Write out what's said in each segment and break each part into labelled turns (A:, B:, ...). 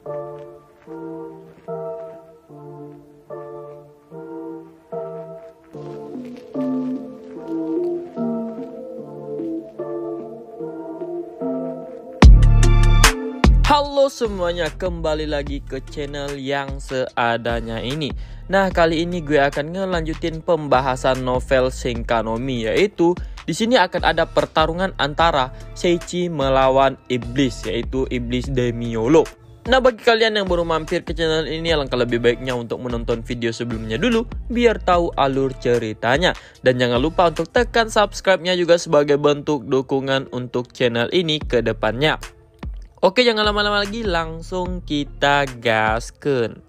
A: Halo semuanya, kembali lagi ke channel yang seadanya ini. Nah, kali ini gue akan ngelanjutin pembahasan novel Shinkanome, yaitu di sini akan ada pertarungan antara Seiichi melawan iblis, yaitu iblis Demiolo. Nah, bagi kalian yang baru mampir ke channel ini, alangkah lebih baiknya untuk menonton video sebelumnya dulu biar tahu alur ceritanya. Dan jangan lupa untuk tekan subscribe-nya juga sebagai bentuk dukungan untuk channel ini ke depannya. Oke, jangan lama-lama lagi, langsung kita gaskeun.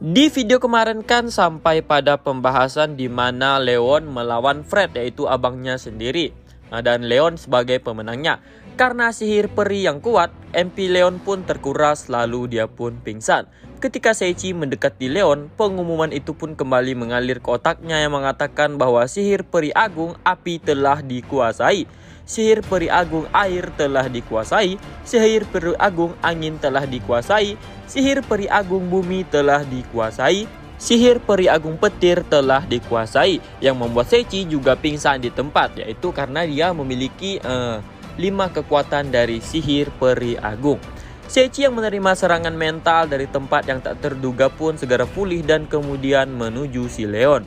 A: Di video kemarin kan sampai pada pembahasan di mana Leon melawan Fred, yaitu abangnya sendiri. Nah, dan Leon sebagai pemenangnya. Karena sihir peri yang kuat, MP Leon pun terkuras lalu dia pun pingsan. Ketika Seiichi mendekati Leon, pengumuman itu pun kembali mengalir ke otaknya yang mengatakan bahwa sihir peri agung api telah dikuasai. Sihir peri agung air telah dikuasai. Sihir peri agung angin telah dikuasai. Sihir peri agung bumi telah dikuasai. Sihir peri agung petir telah dikuasai, yang membuat Seiichi juga pingsan di tempat, yaitu karena dia memiliki 5 kekuatan dari sihir peri agung. Seiichi yang menerima serangan mental dari tempat yang tak terduga pun segera pulih dan kemudian menuju si Leon.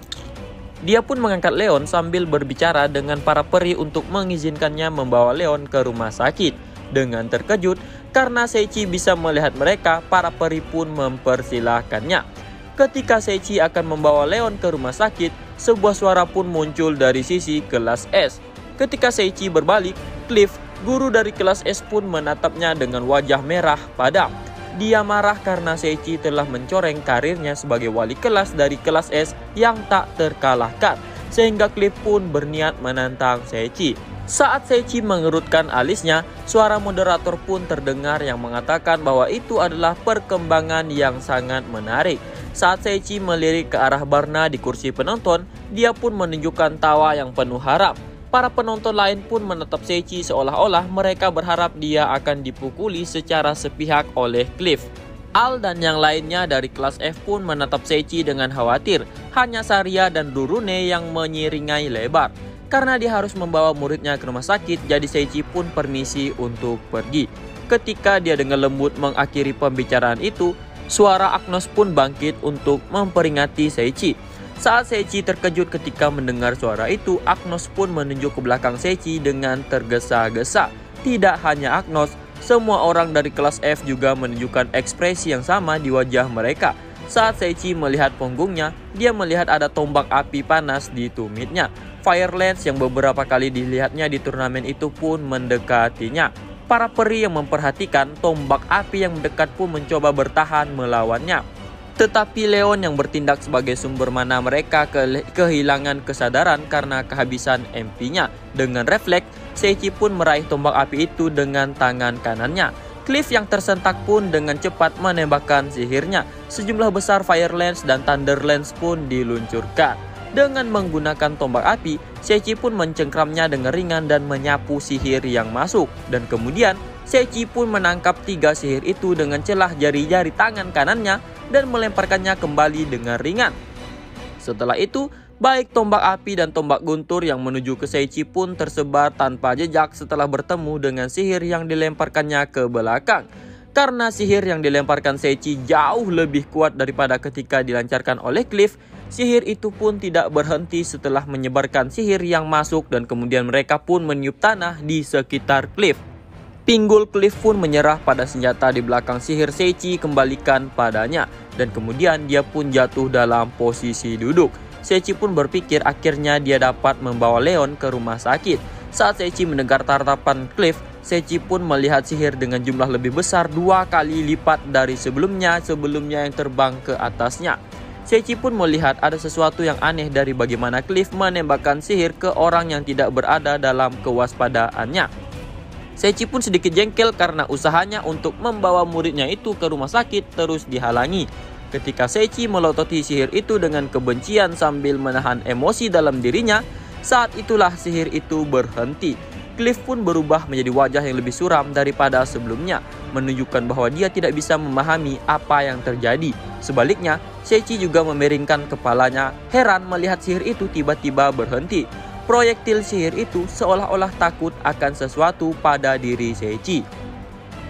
A: Dia pun mengangkat Leon sambil berbicara dengan para peri untuk mengizinkannya membawa Leon ke rumah sakit. Dengan terkejut karena Seiichi bisa melihat mereka, para peri pun mempersilahkannya. Ketika Seiichi akan membawa Leon ke rumah sakit, sebuah suara pun muncul dari sisi kelas S. Ketika Seiichi berbalik, Cliff, guru dari kelas S pun menatapnya dengan wajah merah padam. Dia marah karena Seiichi telah mencoreng karirnya sebagai wali kelas dari kelas S yang tak terkalahkan, sehingga Cliff pun berniat menantang Seiichi. Saat Seiichi mengerutkan alisnya, suara moderator pun terdengar yang mengatakan bahwa itu adalah perkembangan yang sangat menarik. Saat Seiichi melirik ke arah Barna di kursi penonton, dia pun menunjukkan tawa yang penuh harap. Para penonton lain pun menatap Seiichi seolah-olah mereka berharap dia akan dipukuli secara sepihak oleh Cliff. Al dan yang lainnya dari kelas F pun menatap Seiichi dengan khawatir. Hanya Saria dan Durune yang menyiringai lebar. Karena dia harus membawa muridnya ke rumah sakit, jadi Seiichi pun permisi untuk pergi. Ketika dia dengan lembut mengakhiri pembicaraan itu, suara Agnos pun bangkit untuk memperingati Seiichi. Saat Seiichi terkejut ketika mendengar suara itu, Agnos pun menunjuk ke belakang Seiichi dengan tergesa-gesa. Tidak hanya Agnos, semua orang dari kelas F juga menunjukkan ekspresi yang sama di wajah mereka. Saat Seiichi melihat punggungnya, dia melihat ada tombak api panas di tumitnya. Fire Lance yang beberapa kali dilihatnya di turnamen itu pun mendekatinya. Para peri yang memperhatikan tombak api yang mendekat pun mencoba bertahan melawannya. Tetapi Leon yang bertindak sebagai sumber mana mereka kehilangan kesadaran karena kehabisan MP-nya. Dengan refleks, Seiichi pun meraih tombak api itu dengan tangan kanannya. Cliff yang tersentak pun dengan cepat menembakkan sihirnya. Sejumlah besar Fire Lance dan Thunder Lance pun diluncurkan. Dengan menggunakan tombak api, Seiichi pun mencengkramnya dengan ringan dan menyapu sihir yang masuk. Dan kemudian, Seiichi pun menangkap 3 sihir itu dengan celah jari-jari tangan kanannya dan melemparkannya kembali dengan ringan. Setelah itu, baik tombak api dan tombak guntur yang menuju ke Seiichi pun tersebar tanpa jejak setelah bertemu dengan sihir yang dilemparkannya ke belakang. Karena sihir yang dilemparkan Seiichi jauh lebih kuat daripada ketika dilancarkan oleh Cliff, sihir itu pun tidak berhenti setelah menyebarkan sihir yang masuk dan kemudian mereka pun meniup tanah di sekitar Cliff. Pinggul Cliff pun menyerah pada senjata di belakang sihir Seiichi kembalikan padanya dan kemudian dia pun jatuh dalam posisi duduk. Seiichi pun berpikir akhirnya dia dapat membawa Leon ke rumah sakit. Saat Seiichi mendengar tatapan Cliff, Seiichi pun melihat sihir dengan jumlah lebih besar 2 kali lipat dari sebelumnya yang terbang ke atasnya. Seiichi pun melihat ada sesuatu yang aneh dari bagaimana Cliff menembakkan sihir ke orang yang tidak berada dalam kewaspadaannya. Seiichi pun sedikit jengkel karena usahanya untuk membawa muridnya itu ke rumah sakit terus dihalangi. Ketika Seiichi melototi sihir itu dengan kebencian sambil menahan emosi dalam dirinya, saat itulah sihir itu berhenti. Cliff pun berubah menjadi wajah yang lebih suram daripada sebelumnya, menunjukkan bahwa dia tidak bisa memahami apa yang terjadi. Sebaliknya, Seiichi juga memiringkan kepalanya, heran melihat sihir itu tiba-tiba berhenti. Proyektil sihir itu seolah-olah takut akan sesuatu pada diri Seiichi.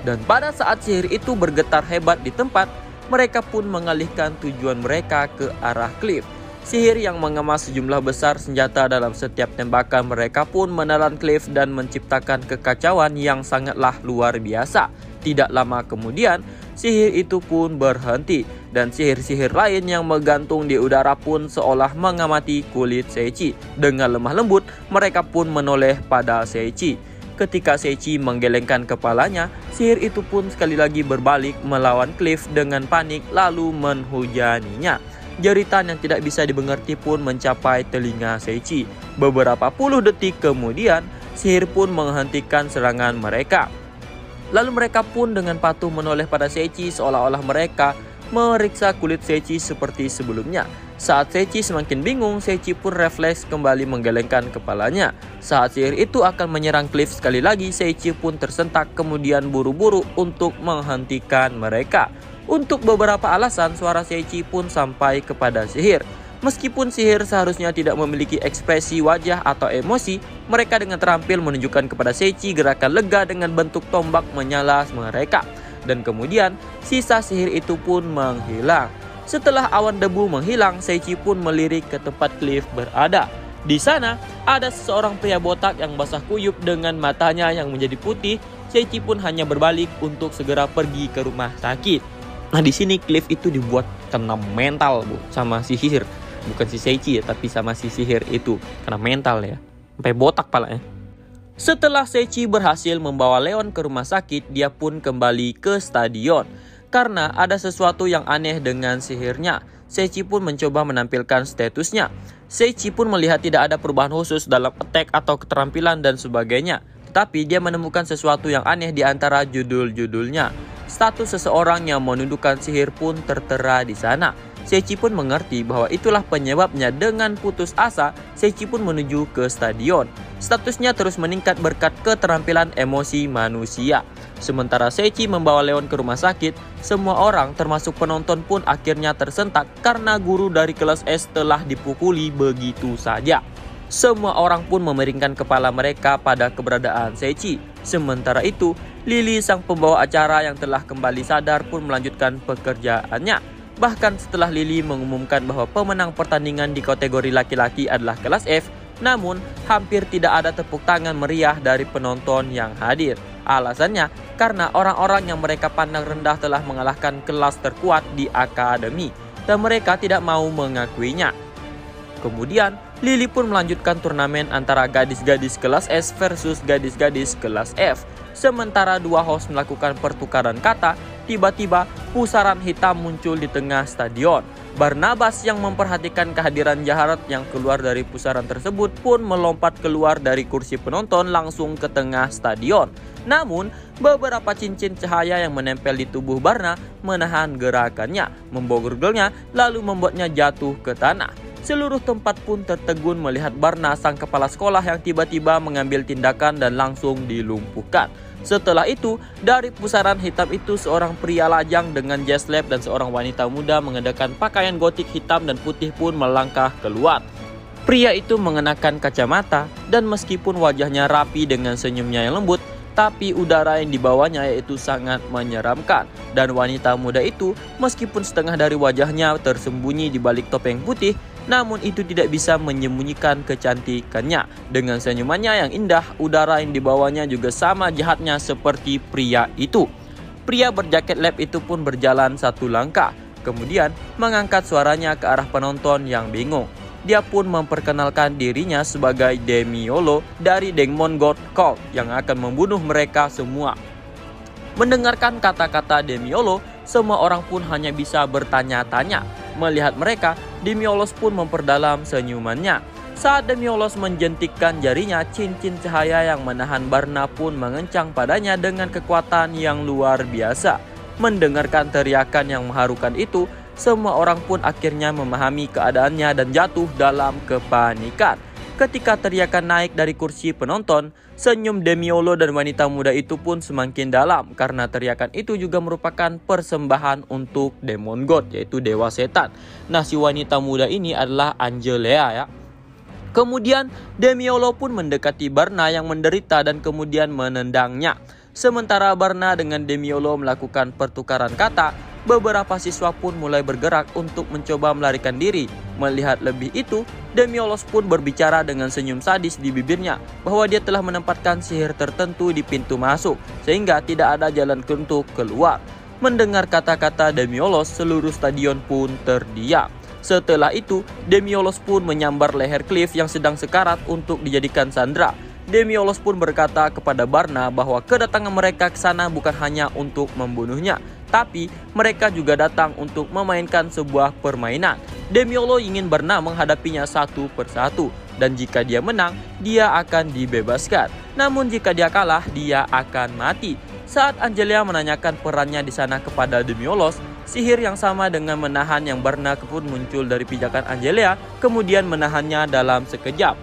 A: Dan pada saat sihir itu bergetar hebat di tempat, mereka pun mengalihkan tujuan mereka ke arah Cliff. Sihir yang mengemas sejumlah besar senjata dalam setiap tembakan mereka pun menelan Cliff dan menciptakan kekacauan yang sangatlah luar biasa. Tidak lama kemudian, sihir itu pun berhenti dan sihir-sihir lain yang menggantung di udara pun seolah mengamati kulit Seiichi. Dengan lemah lembut, mereka pun menoleh pada Seiichi. Ketika Seiichi menggelengkan kepalanya, sihir itu pun sekali lagi berbalik melawan Cliff dengan panik lalu menhujaninya. Jeritan yang tidak bisa dimengerti pun mencapai telinga Seiichi. Beberapa puluh detik kemudian, sihir pun menghentikan serangan mereka. Lalu mereka pun dengan patuh menoleh pada Seiichi seolah-olah mereka meriksa kulit Seiichi seperti sebelumnya. Saat Seiichi semakin bingung, Seiichi pun refleks kembali menggelengkan kepalanya. Saat sihir itu akan menyerang Cliff sekali lagi, Seiichi pun tersentak kemudian buru-buru untuk menghentikan mereka. Untuk beberapa alasan, suara Seiichi pun sampai kepada sihir. Meskipun sihir seharusnya tidak memiliki ekspresi wajah atau emosi, mereka dengan terampil menunjukkan kepada Seiichi gerakan lega dengan bentuk tombak menyala mereka. Dan kemudian, sisa sihir itu pun menghilang. Setelah awan debu menghilang, Seiichi pun melirik ke tempat Cliff berada. Di sana, ada seseorang pria botak yang basah kuyup dengan matanya yang menjadi putih. Seiichi pun hanya berbalik untuk segera pergi ke rumah sakit. Nah, di sini Cliff itu dibuat kena mental, Bu, sama si sihir. Bukan si Seiichi ya, tapi sama si sihir itu. Kena mental ya. Sampai botak palanya. Setelah Seiichi berhasil membawa Leon ke rumah sakit, dia pun kembali ke stadion. Karena ada sesuatu yang aneh dengan sihirnya, Seiichi pun mencoba menampilkan statusnya. Seiichi pun melihat tidak ada perubahan khusus dalam attack atau keterampilan dan sebagainya. Tetapi dia menemukan sesuatu yang aneh di antara judul-judulnya. Status seseorang yang menundukkan sihir pun tertera di sana. Seiichi pun mengerti bahwa itulah penyebabnya. Dengan putus asa, Seiichi pun menuju ke stadion. Statusnya terus meningkat berkat keterampilan emosi manusia. Sementara Seiichi membawa Leon ke rumah sakit, semua orang termasuk penonton pun akhirnya tersentak karena guru dari kelas S telah dipukuli begitu saja. Semua orang pun memeringkan kepala mereka pada keberadaan Seiichi. Sementara itu, Lily sang pembawa acara yang telah kembali sadar pun melanjutkan pekerjaannya. Bahkan setelah Lily mengumumkan bahwa pemenang pertandingan di kategori laki-laki adalah kelas F, namun hampir tidak ada tepuk tangan meriah dari penonton yang hadir. Alasannya karena orang-orang yang mereka pandang rendah telah mengalahkan kelas terkuat di akademi dan mereka tidak mau mengakuinya. Kemudian, Lily pun melanjutkan turnamen antara gadis-gadis kelas S versus gadis-gadis kelas F. Sementara dua host melakukan pertukaran kata, tiba-tiba pusaran hitam muncul di tengah stadion. Barnabas yang memperhatikan kehadiran jahat yang keluar dari pusaran tersebut pun melompat keluar dari kursi penonton langsung ke tengah stadion. Namun, beberapa cincin cahaya yang menempel di tubuh Barna menahan gerakannya, memborgolnya lalu membuatnya jatuh ke tanah. Seluruh tempat pun tertegun melihat Barna sang kepala sekolah yang tiba-tiba mengambil tindakan dan langsung dilumpuhkan. Setelah itu, dari pusaran hitam itu seorang pria lajang dengan jazz lab dan seorang wanita muda mengenakan pakaian gotik hitam dan putih pun melangkah keluar. Pria itu mengenakan kacamata dan meskipun wajahnya rapi dengan senyumnya yang lembut, tapi udara yang dibawanya yaitu sangat menyeramkan. Dan wanita muda itu meskipun setengah dari wajahnya tersembunyi di balik topeng putih, namun itu tidak bisa menyembunyikan kecantikannya. Dengan senyumannya yang indah, udara yang dibawanya juga sama jahatnya seperti pria itu. Pria berjaket lab itu pun berjalan satu langkah, kemudian mengangkat suaranya ke arah penonton yang bingung. Dia pun memperkenalkan dirinya sebagai Demiolo dari Demon God Cult yang akan membunuh mereka semua. Mendengarkan kata-kata Demiolo, semua orang pun hanya bisa bertanya-tanya. Melihat mereka, Demiolos pun memperdalam senyumannya. Saat Demiolos menjentikkan jarinya, cincin cahaya yang menahan Barna pun mengencang padanya dengan kekuatan yang luar biasa. Mendengarkan teriakan yang mengharukan itu, semua orang pun akhirnya memahami keadaannya dan jatuh dalam kepanikan. Ketika teriakan naik dari kursi penonton, senyum Demiolo dan wanita muda itu pun semakin dalam karena teriakan itu juga merupakan persembahan untuk Demon God, yaitu Dewa Setan. Nah, si wanita muda ini adalah Angelea ya. Kemudian Demiolo pun mendekati Barna yang menderita dan kemudian menendangnya. Sementara Barna dengan Demiolo melakukan pertukaran kata, beberapa siswa pun mulai bergerak untuk mencoba melarikan diri. Melihat lebih itu, Demiolos pun berbicara dengan senyum sadis di bibirnya bahwa dia telah menempatkan sihir tertentu di pintu masuk sehingga tidak ada jalan untuk keluar. Mendengar kata-kata Demiolos, seluruh stadion pun terdiam. Setelah itu, Demiolos pun menyambar leher Cliff yang sedang sekarat untuk dijadikan sandera. Demiolos pun berkata kepada Barna bahwa kedatangan mereka ke sana bukan hanya untuk membunuhnya, tapi mereka juga datang untuk memainkan sebuah permainan. Demiolo ingin Barna menghadapinya satu persatu, dan jika dia menang, dia akan dibebaskan. Namun jika dia kalah, dia akan mati. Saat Angelea menanyakan perannya di sana kepada Demiolos, sihir yang sama dengan menahan yang Barna pun muncul dari pijakan Angelea, kemudian menahannya dalam sekejap.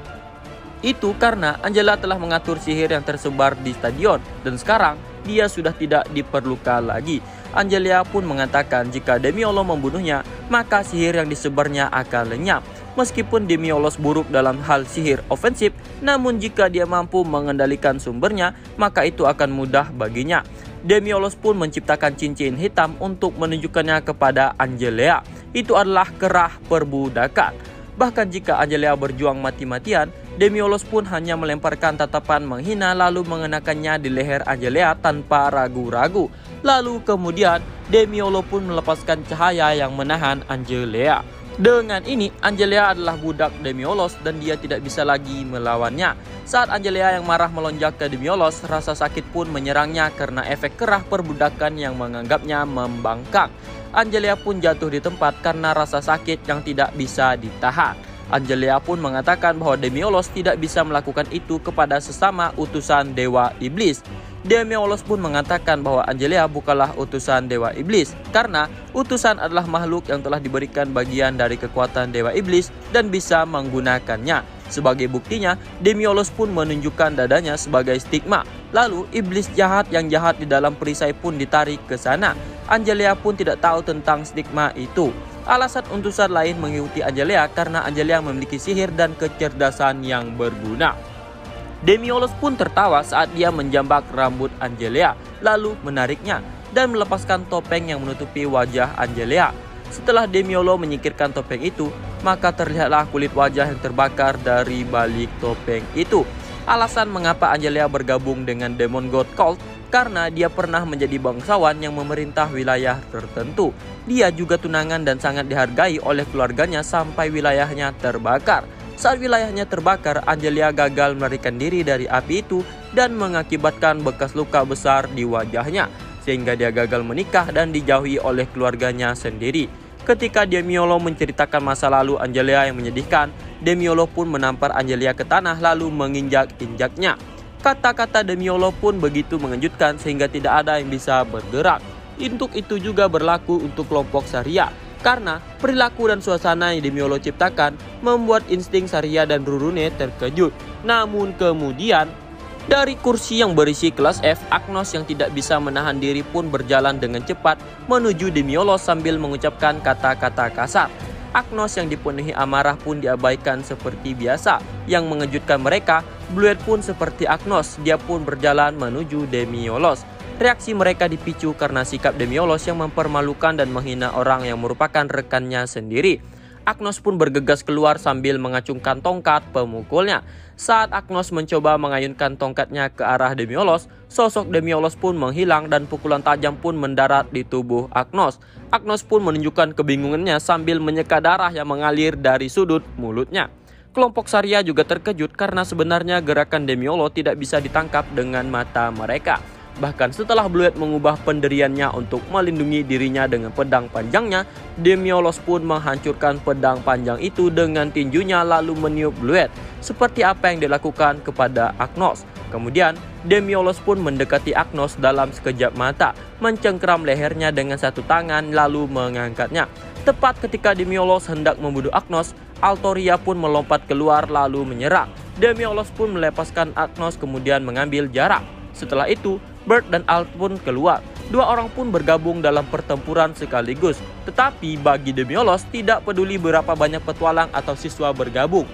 A: Itu karena Angelea telah mengatur sihir yang tersebar di stadion, dan sekarang dia sudah tidak diperlukan lagi. Angelea pun mengatakan jika Demiolo membunuhnya, maka sihir yang disebarnya akan lenyap. Meskipun Demiolos buruk dalam hal sihir ofensif, namun jika dia mampu mengendalikan sumbernya, maka itu akan mudah baginya. Demiolos pun menciptakan cincin hitam untuk menunjukkannya kepada Angelea. Itu adalah kerah perbudakan. Bahkan jika Angelea berjuang mati-matian, Demiolos pun hanya melemparkan tatapan menghina lalu mengenakannya di leher Angelea tanpa ragu-ragu. Lalu kemudian Demiolo pun melepaskan cahaya yang menahan Angelea. Dengan ini, Angelea adalah budak Demiolos dan dia tidak bisa lagi melawannya. Saat Angelea yang marah melonjak ke Demiolos, rasa sakit pun menyerangnya karena efek kerah perbudakan yang menganggapnya membangkang. Angelea pun jatuh di tempat karena rasa sakit yang tidak bisa ditahan. Angelea pun mengatakan bahwa Demiolos tidak bisa melakukan itu kepada sesama utusan Dewa Iblis. Demiolos pun mengatakan bahwa Angelea bukanlah utusan Dewa Iblis karena utusan adalah makhluk yang telah diberikan bagian dari kekuatan Dewa Iblis dan bisa menggunakannya. Sebagai buktinya, Demiolos pun menunjukkan dadanya sebagai stigma. Lalu iblis jahat yang jahat di dalam perisai pun ditarik ke sana. Angelea pun tidak tahu tentang stigma itu. Alasan utusan lain mengikuti Angelea karena Angelea memiliki sihir dan kecerdasan yang berguna. Demiolos pun tertawa saat dia menjambak rambut Angelea, lalu menariknya dan melepaskan topeng yang menutupi wajah Angelea. Setelah Demiolo menyingkirkan topeng itu, maka terlihatlah kulit wajah yang terbakar dari balik topeng itu. Alasan mengapa Angelea bergabung dengan Demon God Cult karena dia pernah menjadi bangsawan yang memerintah wilayah tertentu. Dia juga tunangan dan sangat dihargai oleh keluarganya sampai wilayahnya terbakar. Saat wilayahnya terbakar, Angelea gagal melarikan diri dari api itu dan mengakibatkan bekas luka besar di wajahnya, sehingga dia gagal menikah dan dijauhi oleh keluarganya sendiri. Ketika Demiolo menceritakan masa lalu Angelea yang menyedihkan, Demiolo pun menampar Angelea ke tanah lalu menginjak-injaknya. Kata-kata Demiolo pun begitu mengejutkan sehingga tidak ada yang bisa bergerak. Untuk itu juga berlaku untuk kelompok Saria. Karena perilaku dan suasana yang Demiolo ciptakan membuat insting Saria dan Rurune terkejut. Namun kemudian, dari kursi yang berisi kelas F, Agnos yang tidak bisa menahan diri pun berjalan dengan cepat menuju Demiolo sambil mengucapkan kata-kata kasar. Agnos yang dipenuhi amarah pun diabaikan seperti biasa. Yang mengejutkan mereka, Bluet pun seperti Agnos, dia pun berjalan menuju Demiolos. Reaksi mereka dipicu karena sikap Demiolos yang mempermalukan dan menghina orang yang merupakan rekannya sendiri. Agnos pun bergegas keluar sambil mengacungkan tongkat pemukulnya. Saat Agnos mencoba mengayunkan tongkatnya ke arah Demiolos, sosok Demiolos pun menghilang dan pukulan tajam pun mendarat di tubuh Agnos. Agnos pun menunjukkan kebingungannya sambil menyeka darah yang mengalir dari sudut mulutnya. Kelompok Saria juga terkejut karena sebenarnya gerakan Demiolo tidak bisa ditangkap dengan mata mereka. Bahkan setelah Bluet mengubah pendiriannya untuk melindungi dirinya dengan pedang panjangnya, Demiolos pun menghancurkan pedang panjang itu dengan tinjunya lalu meniup Bluet, seperti apa yang dilakukan kepada Agnos. Kemudian, Demiolos pun mendekati Agnos dalam sekejap mata, mencengkeram lehernya dengan satu tangan lalu mengangkatnya. Tepat ketika Demiolos hendak membunuh Agnos, Altoria pun melompat keluar lalu menyerang. Demiolos pun melepaskan Agnos kemudian mengambil jarak. Setelah itu, Bert dan Alt pun keluar. Dua orang pun bergabung dalam pertempuran sekaligus. Tetapi bagi Demiolos tidak peduli berapa banyak petualang atau siswa bergabung,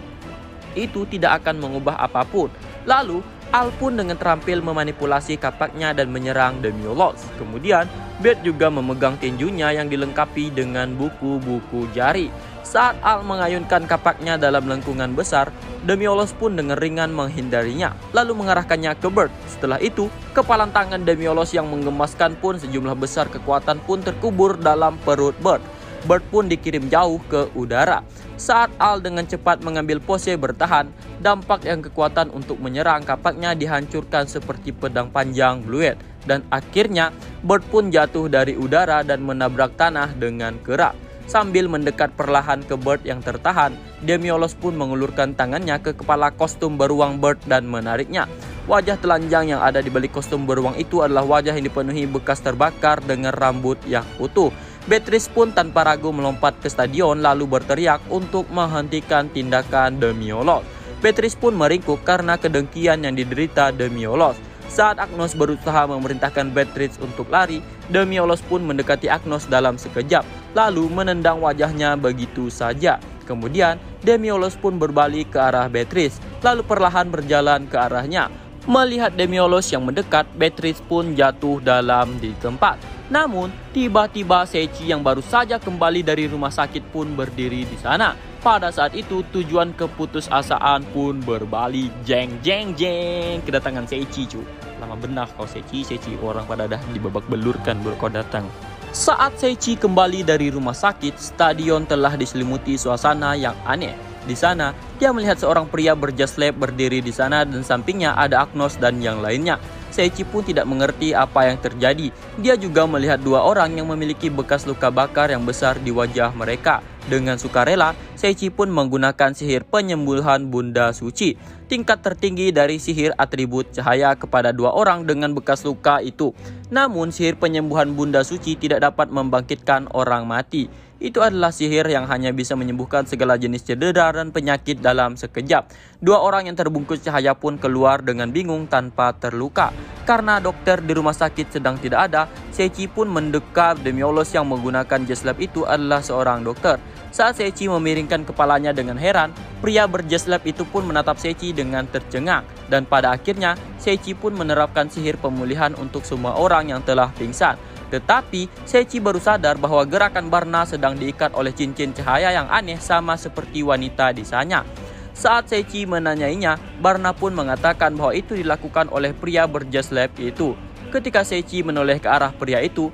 A: itu tidak akan mengubah apapun. Lalu Al pun dengan terampil memanipulasi kapaknya dan menyerang Demiolos. Kemudian Bert juga memegang tinjunya yang dilengkapi dengan buku-buku jari. Saat Al mengayunkan kapaknya dalam lengkungan besar, Demiolos pun dengan ringan menghindarinya, lalu mengarahkannya ke Bert. Setelah itu, kepalan tangan Demiolos yang menggemaskan pun sejumlah besar kekuatan pun terkubur dalam perut Bert. Bert pun dikirim jauh ke udara. Saat Al dengan cepat mengambil pose bertahan, dampak yang kekuatan untuk menyerang kapaknya dihancurkan seperti pedang panjang Bluet. Dan akhirnya Bert pun jatuh dari udara dan menabrak tanah dengan keras. Sambil mendekat perlahan ke Bert yang tertahan, Demiolos pun mengulurkan tangannya ke kepala kostum beruang Bert dan menariknya. Wajah telanjang yang ada di balik kostum beruang itu adalah wajah yang dipenuhi bekas terbakar dengan rambut yang utuh. Beatrice pun tanpa ragu melompat ke stadion lalu berteriak untuk menghentikan tindakan Demiolos. Beatrice pun meringkuk karena kedengkian yang diderita Demiolos. Saat Agnos berusaha memerintahkan Beatrice untuk lari, Demiolos pun mendekati Agnos dalam sekejap, lalu menendang wajahnya begitu saja. Kemudian, Demiolos pun berbalik ke arah Beatrice, lalu perlahan berjalan ke arahnya. Melihat Demiolos yang mendekat, Beatrice pun jatuh dalam di tempat. Namun, tiba-tiba Seichi yang baru saja kembali dari rumah sakit pun berdiri di sana. Pada saat itu, tujuan keputusasaan pun berbalik. Jeng jeng jeng. Kedatangan Seichi, cu. Lama benar kau Seichi orang pada dah dibabak belurkan baru kau datang. Saat Seichi kembali dari rumah sakit, stadion telah diselimuti suasana yang aneh. Di sana, dia melihat seorang pria berjas lab berdiri di sana dan sampingnya ada Agnos dan yang lainnya. Seichi pun tidak mengerti apa yang terjadi. Dia juga melihat dua orang yang memiliki bekas luka bakar yang besar di wajah mereka. Dengan sukarela, Seichi pun menggunakan sihir penyembuhan Bunda Suci, tingkat tertinggi dari sihir atribut cahaya kepada dua orang dengan bekas luka itu. Namun, sihir penyembuhan Bunda Suci tidak dapat membangkitkan orang mati. Itu adalah sihir yang hanya bisa menyembuhkan segala jenis cedera dan penyakit dalam sekejap. Dua orang yang terbungkus cahaya pun keluar dengan bingung tanpa terluka. Karena dokter di rumah sakit sedang tidak ada, Seichi pun mendekat Demiolos yang menggunakan jas lab itu adalah seorang dokter. Saat Seichi memiringkan kepalanya dengan heran, pria berjas lab itu pun menatap Seichi dengan tercengang. Dan pada akhirnya, Seichi pun menerapkan sihir pemulihan untuk semua orang yang telah pingsan. Tetapi, Seichi baru sadar bahwa gerakan Barna sedang diikat oleh cincin cahaya yang aneh sama seperti wanita di sana. Saat Seichi menanyainya, Barna pun mengatakan bahwa itu dilakukan oleh pria berjas lab itu. Ketika Seichi menoleh ke arah pria itu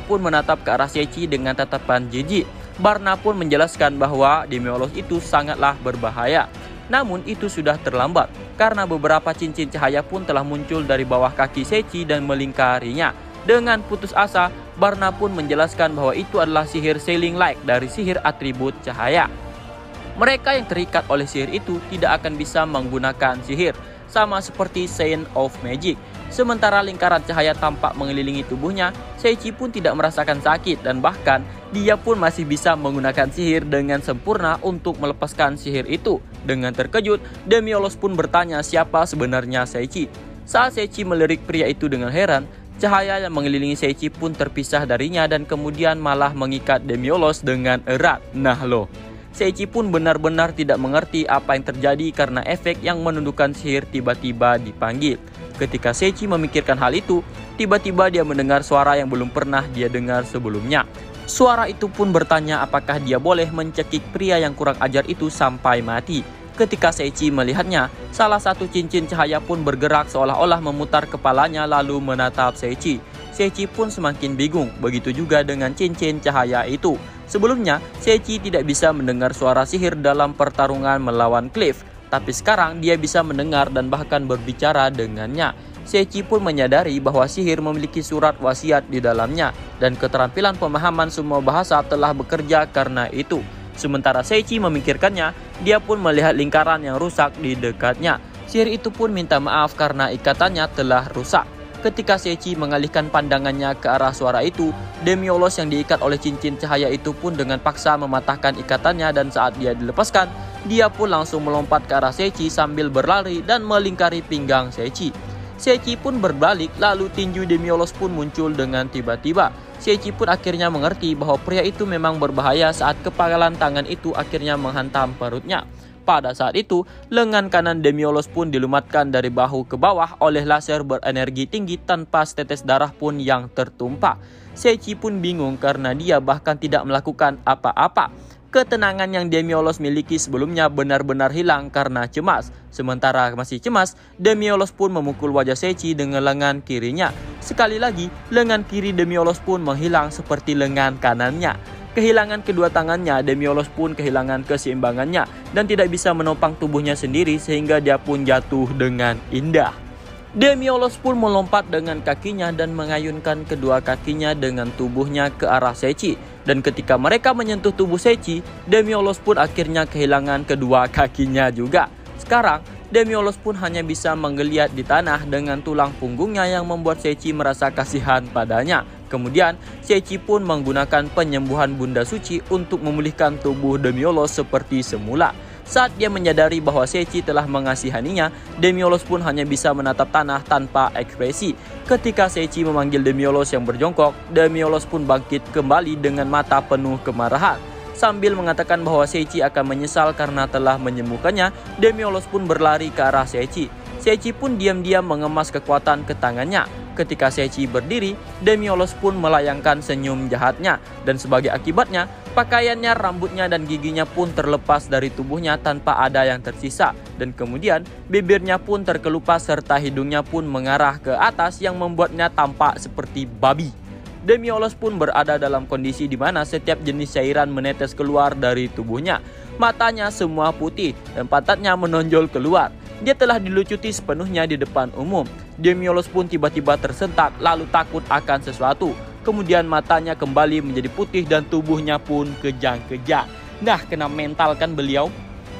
A: pun menatap ke arah Seichi dengan tatapan jijik. Barna pun menjelaskan bahwa Demiolos itu sangatlah berbahaya. Namun itu sudah terlambat, karena beberapa cincin cahaya pun telah muncul dari bawah kaki Seichi dan melingkarinya. Dengan putus asa, Barna pun menjelaskan bahwa itu adalah sihir Sealing Light dari sihir atribut cahaya. Mereka yang terikat oleh sihir itu tidak akan bisa menggunakan sihir, sama seperti Saint of Magic. Sementara lingkaran cahaya tampak mengelilingi tubuhnya, Seichi pun tidak merasakan sakit dan bahkan dia pun masih bisa menggunakan sihir dengan sempurna untuk melepaskan sihir itu. Dengan terkejut, Demiolos pun bertanya siapa sebenarnya Seichi. Saat Seichi melirik pria itu dengan heran, cahaya yang mengelilingi Seichi pun terpisah darinya dan kemudian malah mengikat Demiolos dengan erat. Nah loh, Seichi pun benar-benar tidak mengerti apa yang terjadi karena efek yang menundukkan sihir tiba-tiba dipanggil. Ketika Seichi memikirkan hal itu, tiba-tiba dia mendengar suara yang belum pernah dia dengar sebelumnya. Suara itu pun bertanya apakah dia boleh mencekik pria yang kurang ajar itu sampai mati. Ketika Seichi melihatnya, salah satu cincin cahaya pun bergerak seolah-olah memutar kepalanya lalu menatap Seichi. Seichi pun semakin bingung, begitu juga dengan cincin cahaya itu. Sebelumnya, Seichi tidak bisa mendengar suara sihir dalam pertarungan melawan Cliff, tapi sekarang dia bisa mendengar dan bahkan berbicara dengannya. Seiichi pun menyadari bahwa sihir memiliki surat wasiat di dalamnya dan keterampilan pemahaman semua bahasa telah bekerja karena itu. Sementara Seiichi memikirkannya, dia pun melihat lingkaran yang rusak di dekatnya. Sihir itu pun minta maaf karena ikatannya telah rusak. Ketika Seiichi mengalihkan pandangannya ke arah suara itu, Demiolos yang diikat oleh cincin cahaya itu pun dengan paksa mematahkan ikatannya, dan saat dia dilepaskan, dia pun langsung melompat ke arah Seiichi sambil berlari dan melingkari pinggang Seiichi. Seiichi pun berbalik, lalu tinju Demiolos pun muncul dengan tiba-tiba. Seiichi pun akhirnya mengerti bahwa pria itu memang berbahaya saat kepalan tangan itu akhirnya menghantam perutnya. Pada saat itu, lengan kanan Demiolos pun dilumatkan dari bahu ke bawah oleh laser berenergi tinggi tanpa setetes darah pun yang tertumpah. Seiichi pun bingung karena dia bahkan tidak melakukan apa-apa. Ketenangan yang Demiolos miliki sebelumnya benar-benar hilang karena cemas. Sementara masih cemas, Demiolos pun memukul wajah Seiichi dengan lengan kirinya. Sekali lagi, lengan kiri Demiolos pun menghilang seperti lengan kanannya. Kehilangan kedua tangannya, Demiolos pun kehilangan keseimbangannya dan tidak bisa menopang tubuhnya sendiri sehingga dia pun jatuh dengan indah. Demiolos pun melompat dengan kakinya dan mengayunkan kedua kakinya dengan tubuhnya ke arah Seiichi. Dan ketika mereka menyentuh tubuh Seiichi, Demiolos pun akhirnya kehilangan kedua kakinya juga. Sekarang, Demiolos pun hanya bisa menggeliat di tanah dengan tulang punggungnya yang membuat Seiichi merasa kasihan padanya. Kemudian, Seiichi pun menggunakan penyembuhan Bunda Suci untuk memulihkan tubuh Demiolos seperti semula. Saat dia menyadari bahwa Seiichi telah mengasihaninya, Demiolos pun hanya bisa menatap tanah tanpa ekspresi. Ketika Seiichi memanggil Demiolos yang berjongkok, Demiolos pun bangkit kembali dengan mata penuh kemarahan. Sambil mengatakan bahwa Seiichi akan menyesal karena telah menyembuhkannya, Demiolos pun berlari ke arah Seiichi. Seiichi pun diam-diam mengemas kekuatan ke tangannya. Ketika Seiichi berdiri, Demiolos pun melayangkan senyum jahatnya. Dan sebagai akibatnya, pakaiannya, rambutnya, dan giginya pun terlepas dari tubuhnya tanpa ada yang tersisa. Dan kemudian, bibirnya pun terkelupas serta hidungnya pun mengarah ke atas yang membuatnya tampak seperti babi. Demiolos pun berada dalam kondisi di mana setiap jenis cairan menetes keluar dari tubuhnya. Matanya semua putih dan pantatnya menonjol keluar. Dia telah dilucuti sepenuhnya di depan umum. Demiolos pun tiba-tiba tersentak lalu takut akan sesuatu. Kemudian matanya kembali menjadi putih dan tubuhnya pun kejang-kejang. Nah, kena mental kan beliau.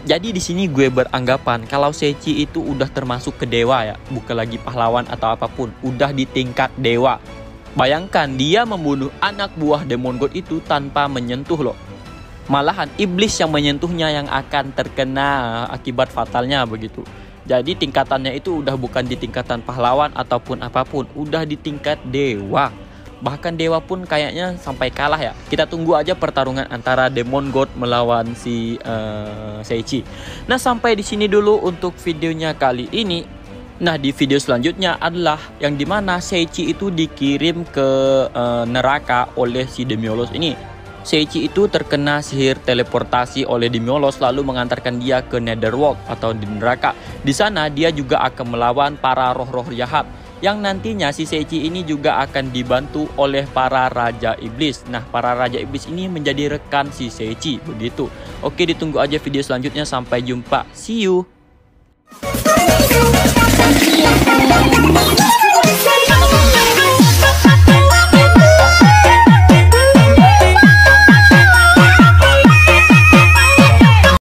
A: Jadi di sini gue beranggapan kalau Seiichi itu udah termasuk ke dewa ya, bukan lagi pahlawan atau apapun, udah di tingkat dewa. Bayangkan dia membunuh anak buah Demon God itu tanpa menyentuh loh. Malahan iblis yang menyentuhnya yang akan terkena akibat fatalnya begitu. Jadi tingkatannya itu udah bukan di tingkatan pahlawan ataupun apapun, udah di tingkat dewa. Bahkan dewa pun kayaknya sampai kalah ya. Kita tunggu aja pertarungan antara Demon God melawan si Seiichi. Nah, sampai di sini dulu untuk videonya kali ini. Nah, di video selanjutnya adalah yang dimana Seiichi itu dikirim ke neraka oleh si Demiolos ini. Seiichi itu terkena sihir teleportasi oleh Demiolos lalu mengantarkan dia ke Netherworld atau di neraka. Di sana dia juga akan melawan para roh-roh jahat yang nantinya si Seiichi ini juga akan dibantu oleh para raja iblis. Nah, para raja iblis ini menjadi rekan si Seiichi begitu. Oke, ditunggu aja video selanjutnya. Sampai jumpa. See you.